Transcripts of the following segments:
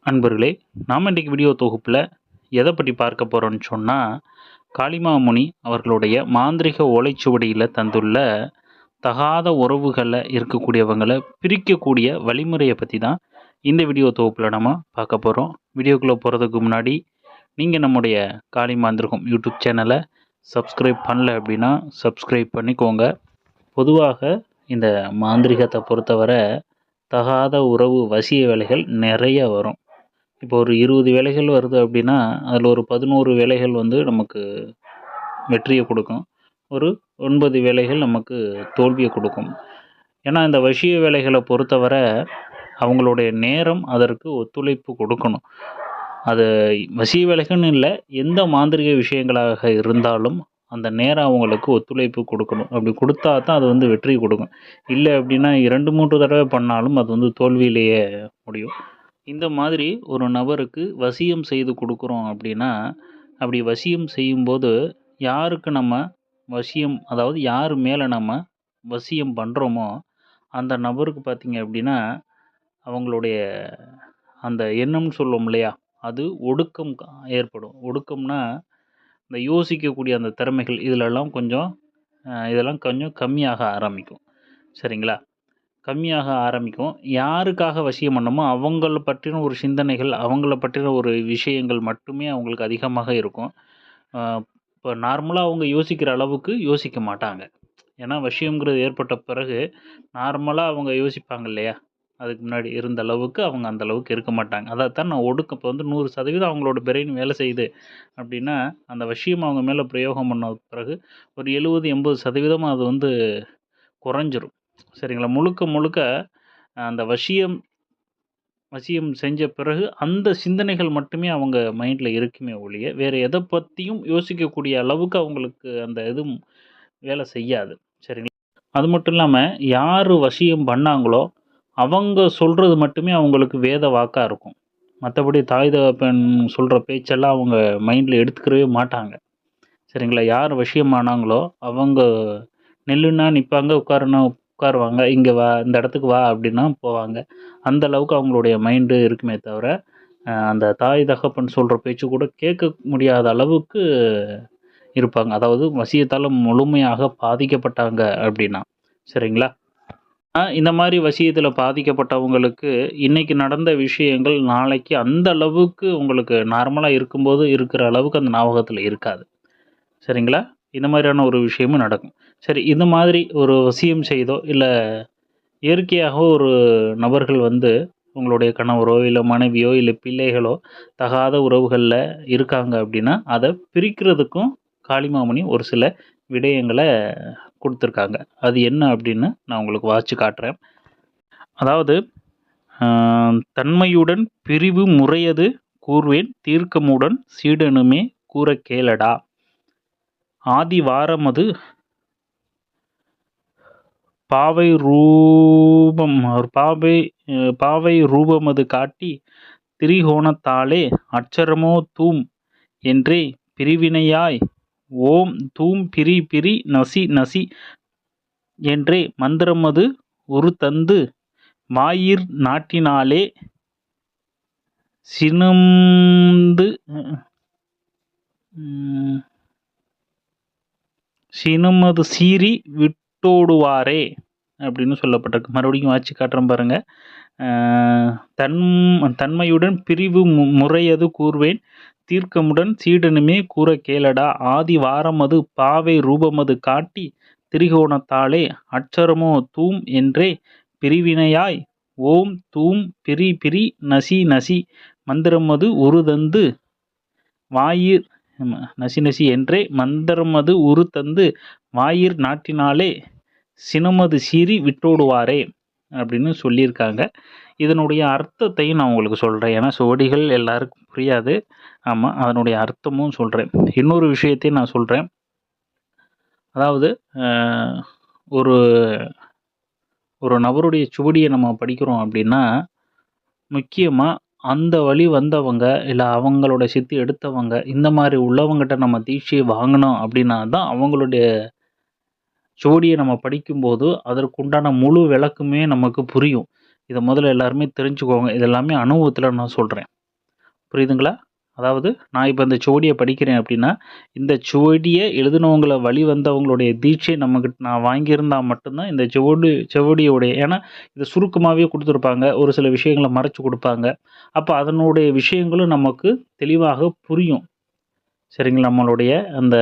அன்பர்களே, நாம் இன்றைக்கு வீடியோ தொகுப்பில் எதை பற்றி பார்க்க போகிறோம்னு சொன்னால், காளிமாமுனி அவர்களுடைய மாந்திரிக ஓலைச்சுவடியில் தந்துள்ள தகாத உறவுகளில் இருக்கக்கூடியவங்களை பிரிக்கக்கூடிய வழிமுறையை பற்றி தான் இந்த வீடியோ தொகுப்பில் நம்ம பார்க்க போகிறோம். வீடியோக்குள்ளே போகிறதுக்கு முன்னாடி நீங்கள் நம்முடைய காளி மாந்திரிகம் யூடியூப் சேனலை சப்ஸ்கிரைப் பண்ணல அப்படின்னா சப்ஸ்கிரைப் பண்ணிக்கோங்க. பொதுவாக இந்த மாந்திரிகத்தை பொறுத்தவரை தகாத உறவு வசிய வேலைகள் நிறைய வரும். இப்போ ஒரு 20 வேலைகள் வருது அப்படின்னா அதில் ஒரு 11 வேலைகள் நமக்கு வெற்றியை கொடுக்கும், ஒரு 9 வேலைகள் நமக்கு தோல்வியை கொடுக்கும். ஏன்னா இந்த வசிய வேலைகளை பொறுத்தவரை அவங்களுடைய நேரம் அதற்கு ஒத்துழைப்பு கொடுக்கணும். அது வசிய வேலைகள்னு இல்லை, எந்த மாந்திரிக விஷயங்களாக இருந்தாலும் அந்த நேரம் அவங்களுக்கு ஒத்துழைப்பு கொடுக்கணும். அப்படி கொடுத்தா தான் அது வெற்றி கொடுக்கும். இல்லை அப்படின்னா 2-3 தடவை பண்ணாலும் அது தோல்வியிலேயே முடியும். இந்த மாதிரி ஒரு நபருக்கு வசியம் செய்து கொடுக்குறோம் அப்படின்னா, அப்படி வசியம் செய்யும்போது யாருக்கு நம்ம வசியம், அதாவது யார் மேலே நம்ம வசியம் பண்ணுறோமோ அந்த நபருக்கு பார்த்திங்க அப்படின்னா அவங்களுடைய அந்த எண்ணம்னு சொல்லுவோம் இல்லையா, அது ஒடுக்கம் ஏற்படும். ஒடுக்கம்னா இந்த யோசிக்கக்கூடிய அந்த திறமைகள் இதெல்லாம் கொஞ்சம் கம்மியாக ஆரம்பிக்கும். சரிங்களா? கம்மியாக ஆரம்பிக்கும். யாருக்காக வசியம் பண்ணமோ அவங்கள பற்றின ஒரு சிந்தனைகள், அவங்கள பற்றின ஒரு விஷயங்கள் மட்டுமே அவங்களுக்கு அதிகமாக இருக்கும். இப்போ நார்மலாக அவங்க யோசிக்கிற அளவுக்கு யோசிக்க மாட்டாங்க. ஏன்னா வசியம்ங்கிறது ஏற்பட்ட பிறகு நார்மலாக அவங்க யோசிப்பாங்க இல்லையா, அதுக்கு முன்னாடி இருந்த அளவுக்கு அவங்க அந்த அளவுக்கு இருக்க மாட்டாங்க. அதைத்தான் நான் ஒடுக்கம். இப்போ 100% அவங்களோட பிரெயின் வேலை செய்யுது அப்படின்னா அந்த வசியம் அவங்க மேலே பிரயோகம் பண்ண பிறகு ஒரு 70-80% அது குறைஞ்சிரும். சரிங்களா? முழுக்க அந்த வசியம் செஞ்ச பிறகு அந்த சிந்தனைகள் மட்டுமே அவங்க மைண்டில் இருக்குமே ஒழிய வேறு எதை பற்றியும் யோசிக்கக்கூடிய அளவுக்கு அவங்களுக்கு அந்த எதுவும் வேலை செய்யாது. சரிங்களா? அது மட்டும் இல்லாமல் யார் வசியம் பண்ணாங்களோ அவங்க சொல்கிறது மட்டுமே அவங்களுக்கு வேத வாக்காக இருக்கும். மற்றபடி தாய் தகப்பன் சொல்கிற பேச்செல்லாம் அவங்க மைண்டில் எடுத்துக்கிறவே மாட்டாங்க. சரிங்களா? யார் வசியம் ஆனாங்களோ அவங்க நில்லுன்னா நிற்பாங்க, உட்காருன்னா உட்காருவாங்க, இங்கே வா, இந்த இடத்துக்கு வா அப்படின்னா போவாங்க. அந்த அளவுக்கு அவங்களுடைய மைண்டு இருக்குமே தவிர அந்த தாய் தகப்பன் சொல்கிற பேச்சு கூட கேட்க முடியாத அளவுக்கு இருப்பாங்க. அதாவது வசியத்தால் முழுமையாக பாதிக்கப்பட்டாங்க அப்படின்னா. சரிங்களா? இந்த மாதிரி வசியத்தில் பாதிக்கப்பட்டவங்களுக்கு இன்றைக்கி நடந்த விஷயங்கள் நாளைக்கு அந்த அளவுக்கு உங்களுக்கு நார்மலாக இருக்கும்போது இருக்கிற அளவுக்கு அந்த ஞாபகத்தில் இருக்காது. சரிங்களா? இந்த மாதிரியான ஒரு விஷயமும் நடக்கும். சரி, இந்த மாதிரி ஒரு வசியம் செய்தோ இல்லை இயற்கையாக ஒரு நபர்கள் உங்களுடைய கணவரோ இல்லை மனைவியோ இல்லை பிள்ளைகளோ தகாத உறவுகளில் இருக்காங்க அப்படின்னா அதை பிரிக்கிறதுக்கும் காளிமாமுனி ஒரு சில விடயங்களை கொடுத்துருக்காங்க. அது என்ன அப்படின்னு நான் உங்களுக்கு வாசித்து காட்டுறேன். அதாவது தன்மையுடன் பிரிவு முறையது கூர்வேன், தீர்க்கமுடன் சீடனுமே கூற கேளடா, ஆதி வாரமது பாவை ரூபமது காட்டி திரிகோணத்தாலே அட்சரமோ தூம் என்றே பிரிவினையாய் ஓம் தூம் பிரி பிரி நசி நசி என்றே மந்திரமது ஒரு தந்து மாயிர் நாட்டினாலே சினமது சீறி விட்டோடுவாரே அப்படின்னு சொல்லப்பட்டிருக்கு. மறுபடியும் வாட்சி காட்டுறேன் பாருங்க. தன்மையுடன் பிரிவு முறையது கூர்வேன், தீர்க்கமுடன் சீடனுமே கூற கேளடா, ஆதி வாரமது பாவை ரூபமது காட்டி திரிகோணத்தாலே அட்சரமோ தூம் என்றே பிரிவினையாய் ஓம் தூம் பிரி பிரி நசி நசி மந்திரமது ஒரு தந்து வாயிர் நசி நசி என்றே மந்திரமது உரு தந்து வாயிர் நாட்டினாலே சினமது சீறி விட்டோடுவாரே அப்படின்னு சொல்லியிருக்காங்க. இதனுடைய அர்த்தத்தையும் நான் உங்களுக்கு சொல்கிறேன். ஏன்னா சுவடிகள் எல்லாருக்கும் புரியாது. ஆமாம், அதனுடைய அர்த்தமும் சொல்கிறேன். இன்னொரு விஷயத்தையும் நான் சொல்கிறேன். அதாவது ஒரு நபருடைய சுவடியை நம்ம படிக்கிறோம் அப்படின்னா முக்கியமாக அந்த வழி வந்தவங்க இல்லை அவங்களோட சித்தி எடுத்தவங்க இந்த மாதிரி உள்ளவங்ககிட்ட நம்ம தீட்சையை வாங்கினோம் அப்படின்னா தான் அவங்களுடைய சுவடியை நம்ம படிக்கும்போது அதற்குண்டான முழு விளக்குமே நமக்கு புரியும். இதை முதல்ல எல்லாருமே தெரிஞ்சுக்கோங்க. இது எல்லாமே அனுபவத்தில் நான் சொல்கிறேன். புரியுதுங்களா? அதாவது நான் இப்போ இந்த சுவடியை படிக்கிறேன் அப்படின்னா, இந்த சுவடியை எழுதினவங்கள வழி வந்தவங்களுடைய தீட்சை நம்மகிட்ட நான் வாங்கியிருந்தா மட்டும்தான் இந்த சுவடியோடைய ஏன்னா இதை சுருக்கமாகவே கொடுத்துருப்பாங்க. ஒரு சில விஷயங்களை மறைச்சு கொடுப்பாங்க. அப்போ அதனுடைய விஷயங்களும் நமக்கு தெளிவாக புரியும். சரிங்களா? நம்மளுடைய அந்த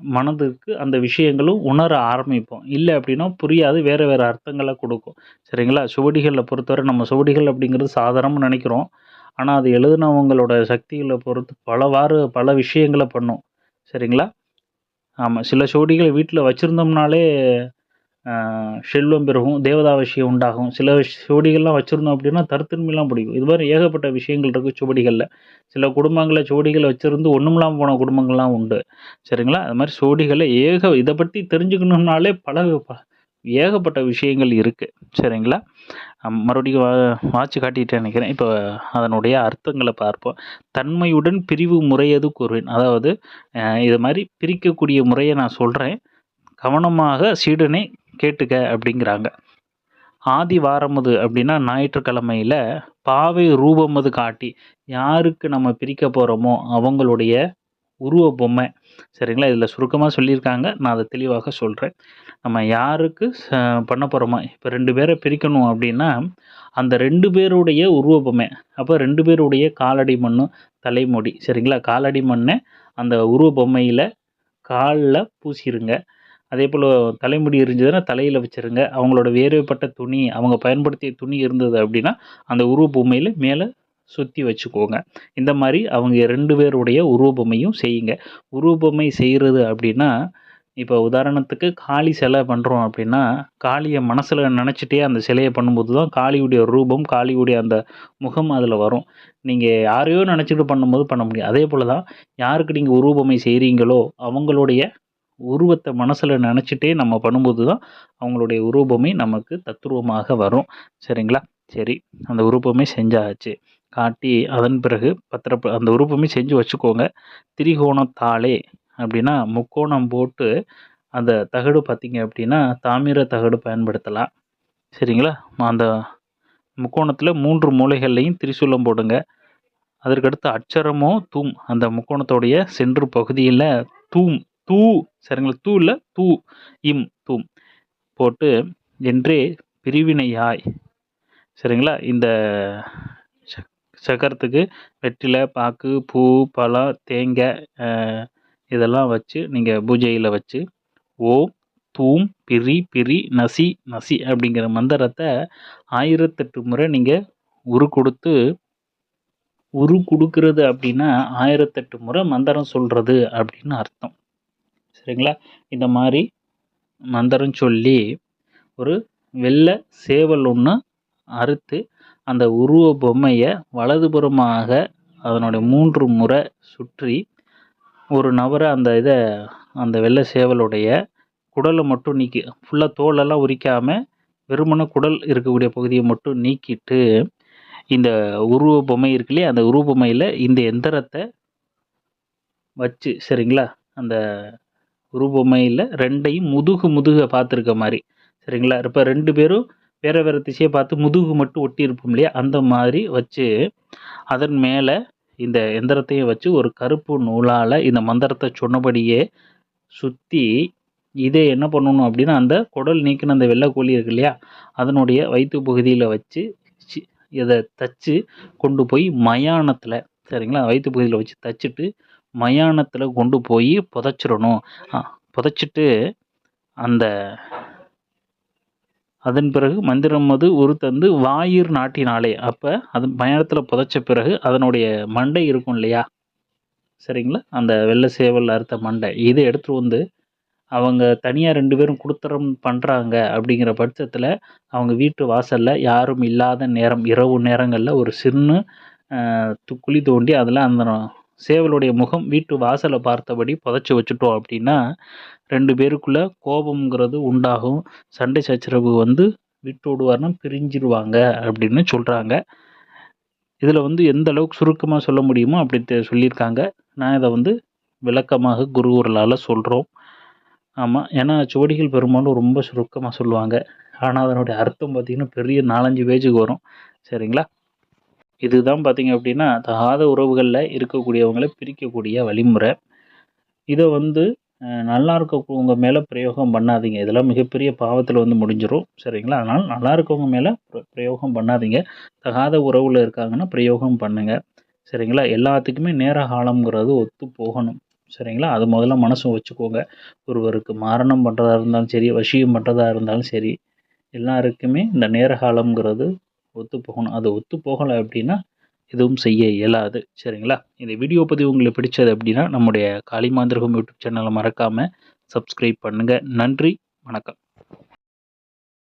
மனதுக்கு அந்த விஷயங்களும் உணர ஆரம்பிப்போம். இல்லை அப்படின்னா புரியாது. வேறு வேறு அர்த்தங்களை கொடுக்கும். சரிங்களா? சுவடிகளை பொறுத்தவரை நம்ம சுவடிகள் அப்படிங்கிறது சாதாரணமாக நினைக்கிறோம். ஆனால் அது எழுதினவங்களோட சக்திகளை பொறுத்து பல விஷயங்களை பண்ணும். சரிங்களா? ஆமாம். சில சுவடிகளை வீட்டில் வச்சுருந்தோம்னாலே செல்வம் பெருகும், தேவதாவசியம் உண்டாகும். சில சுவடிகள்லாம் வச்சுருந்தோம் அப்படின்னா தருத்தின்மைலாம் பிடிக்கும். இது மாதிரி ஏகப்பட்ட விஷயங்கள் இருக்குது சுவடிகளில். சில குடும்பங்களில் சுவடிகளை வச்சுருந்து ஒன்றுமில்லாமல் போன குடும்பங்கள்லாம் உண்டு. சரிங்களா? அது மாதிரி சுவடிகளை இதை பற்றி தெரிஞ்சுக்கணும்னாலே ஏகப்பட்ட விஷயங்கள் இருக்குது. சரிங்களா? மறுபடியும் வாட்சி காட்டிட்டேன்னு நினைக்கிறேன். இப்போ அதனுடைய அர்த்தங்களை பார்ப்போம். தன்மையுடன் பிரிவு முறையது கூறுவேன். அதாவது இது மாதிரி பிரிக்கக்கூடிய முறையை நான் சொல்கிறேன். கவனமாக சீடனே கேட்டுக்க அப்படிங்கிறாங்க. ஆதி வாரமது அப்படின்னா ஞாயிற்றுக்கிழமையில் பாவை ரூபமது காட்டி யாருக்கு நம்ம பிரிக்க போகிறோமோ அவங்களுடைய உருவ பொம்மை. சரிங்களா? இதில் சுருக்கமாக சொல்லியிருக்காங்க. நான் அதை தெளிவாக சொல்கிறேன். நம்ம யாருக்கு பண்ண போகிறோமோ இப்போ 2 பேரை பிரிக்கணும் அப்படின்னா அந்த 2 பேருடைய உருவ பொம்மை. அப்போ 2 பேருடைய காலடி மண்ணும் தலைமுடி. சரிங்களா? காலடி மண்ணை அந்த உருவ பொம்மையில் காலில் பூசிடுங்க. அதே போல் தலைமுடி இருந்ததுன்னா தலையில் வச்சுருங்க. அவங்களோட வேறுபட்ட துணி அவங்க பயன்படுத்திய துணி இருந்தது அப்படின்னா அந்த உருவ பொம்மையில் மேலே சுற்றி வச்சுக்கோங்க. இந்த மாதிரி அவங்க 2 பேருடைய உருவ பொம்மையும் செய்யுங்க. உருவ பொம்மை செய்கிறது அப்படின்னா இப்போ உதாரணத்துக்கு காளி சிலை பண்ணுறோம் அப்படின்னா காளியை மனசில் நினச்சிட்டே அந்த சிலையை பண்ணும்போது தான் காளியுடைய ரூபம் காளியுடைய அந்த முகம் அதில் வரும். நீங்கள் யாரையோ நினச்சிட்டு பண்ணும்போது பண்ண முடியும். அதே போல் தான் யாருக்கு நீங்கள் உருவ பொம்மை செய்கிறீங்களோ அவங்களுடைய உருவத்தை மனசில் நினச்சிட்டே நம்ம பண்ணும்போது தான் அவங்களுடைய உருவபொம்மை நமக்கு தத்ரூபமாக வரும். சரிங்களா? சரி, அந்த உருவபொம்மை செஞ்சாச்சு. காட்டி அதன் பிறகு அந்த உருவபொம்மை செஞ்சு வச்சுக்கோங்க. திரிகோணத்தாலே அப்படின்னா முக்கோணம் போட்டு அந்த தகடு பார்த்தீங்க அப்படின்னா தாமிர தகடு பயன்படுத்தலாம். சரிங்களா? அந்த முக்கோணத்தில் 3 மூலைகள்லையும் திரிசூலம் போடுங்க. அதற்கடுத்து அட்சரமோ தூம் அந்த முக்கோணத்தோடைய சென்று பகுதியில் தூ சரிங்களா? தூ இல்லை தூம் போட்டு என்றே பிரிவினையாய். சரிங்களா? இந்த சக்கரத்துக்கு வெற்றிலை பாக்கு பூ பழம் தேங்காய் இதெல்லாம் வச்சு நீங்கள் பூஜையில் வச்சு ஓம் தூம் பிரி நசி அப்படிங்கிற மந்திரத்தை 1008 முறை நீங்கள் கொடுக்கிறது அப்படின்னா 1008 முறை மந்திரம் சொல்கிறது அப்படின்னு அர்த்தம். சரிங்களா? இந்த மாதிரி மந்திரம் சொல்லி ஒரு வெள்ளை சேவல் ஒன்று அறுத்து அந்த உருவ பொம்மையை வலதுபுறமாக அதனுடைய 3 முறை சுற்றி ஒரு நபரை அந்த வெள்ளை சேவலுடைய குடலை மட்டும் நீக்கி ஃபுல்லாக தோலெல்லாம் உரிக்காமல் வெறுமன குடல் இருக்கக்கூடிய பகுதியை மட்டும் நீக்கிட்டு இந்த உருவ பொம்மை இருக்கு இல்லையா அந்த உருவ பொம்மையில் இந்த எந்திரத்தை வச்சு சரிங்களா? அந்த உருவமையில் 2ஐயும் முதுக பார்த்துருக்க மாதிரி. சரிங்களா? இப்போ 2 பேரும் வேறு வேறு திசையை பார்த்து முதுகு மட்டும் ஒட்டி இருப்போம் இல்லையா அந்த மாதிரி வச்சு அதன் மேலே இந்த எந்திரத்தையும் வச்சு ஒரு கருப்பு நூலால் இந்த மந்திரத்தை சொன்னபடியே சுற்றி இதை என்ன பண்ணணும் அப்படின்னா அந்த குடல் நீக்கின அந்த வெள்ளை கோழி இருக்கு இல்லையா அதனுடைய வயிற்று பகுதியில் வச்சு இதை தச்சு கொண்டு போய் மயானத்தில் சரிங்களா வயிற்று பகுதியில் வச்சு தச்சுட்டு மயானத்தில் கொண்டு போய் புதைச்சிடணும். புதைச்சிட்டு அதன் பிறகு மந்திரம் உருத்தந்து வாயிர் நாட்டினாலே அப்போ அது மயானத்தில் புதைச்ச பிறகு அதனுடைய மண்டை இருக்கும் இல்லையா சரிங்களா அந்த வெள்ளை சேவல் அறுத்த மண்டை இதை எடுத்துகிட்டு வந்து அவங்க தனியாக 2 பேரும் குடுத்தரம் பண்ணுறாங்க அப்படிங்கிற பட்சத்தில் அவங்க வீட்டு வாசலில் யாரும் இல்லாத நேரம் இரவு நேரங்களில் ஒரு சின்ன குழி தோண்டி அதில் அந்த சேவலுடைய முகம் வீட்டு வாசலை பார்த்தபடி புதைச்சி வச்சுட்டோம் அப்படின்னா 2 பேருக்குள்ள கோபம்ங்கிறது உண்டாகும். சண்டை சச்சரவு வீட்டோடு வரணும் பிரிஞ்சிருவாங்க அப்படின்னு சொல்கிறாங்க. இதில் எந்த அளவுக்கு சுருக்கமாக சொல்ல முடியுமோ அப்படி சொல்லியிருக்காங்க. நான் இதை விளக்கமாக குருகுரலால் சொல்கிறோம். ஆமாம், ஏன்னா சுவடிகள் பெரும்பாலும் ரொம்ப சுருக்கமாக சொல்லுவாங்க. ஆனால் அதனுடைய அர்த்தம் பார்த்திங்கன்னா பெரிய 4-5 பேஜுக்கு வரும். சரிங்களா? இதுதான் பார்த்தீங்க அப்படின்னா தகாத உறவுகளில் இருக்கக்கூடியவங்களை பிரிக்கக்கூடிய வழிமுறை. இதை வந்து நல்லா இருக்கவங்க மேலே பிரயோகம் பண்ணாதீங்க. இதெல்லாம் மிகப்பெரிய பாவத்தில் வந்து முடிஞ்சிடும். சரிங்களா? அதனால் நல்லா இருக்கவங்க மேலே பிரயோகம் பண்ணாதீங்க. தகாத உறவில் இருக்காங்கன்னா பிரயோகம் பண்ணுங்க. சரிங்களா? எல்லாத்துக்குமே நேர காலம்ங்கிறது ஒத்து போகணும். சரிங்களா? அது முதல்ல மனசு வச்சுக்கோங்க. ஒருவருக்கு மாரணம் பண்ணுறதா இருந்தாலும் சரி, வசியம் பண்ணுறதா இருந்தாலும் சரி, எல்லாருக்குமே இந்த நேர காலம்ங்கிறது ஒத்து போகணும். அது ஒத்து போகலை அப்படின்னா எதுவும் செய்ய இயலாது. சரிங்களா? இந்த வீடியோ பதிவு உங்களுக்கு பிடிச்சது அப்படின்னா நம்முடைய காளிமாந்திரகம் யூடியூப் சேனலை மறக்காமல் சப்ஸ்கிரைப் பண்ணுங்கள். நன்றி, வணக்கம்.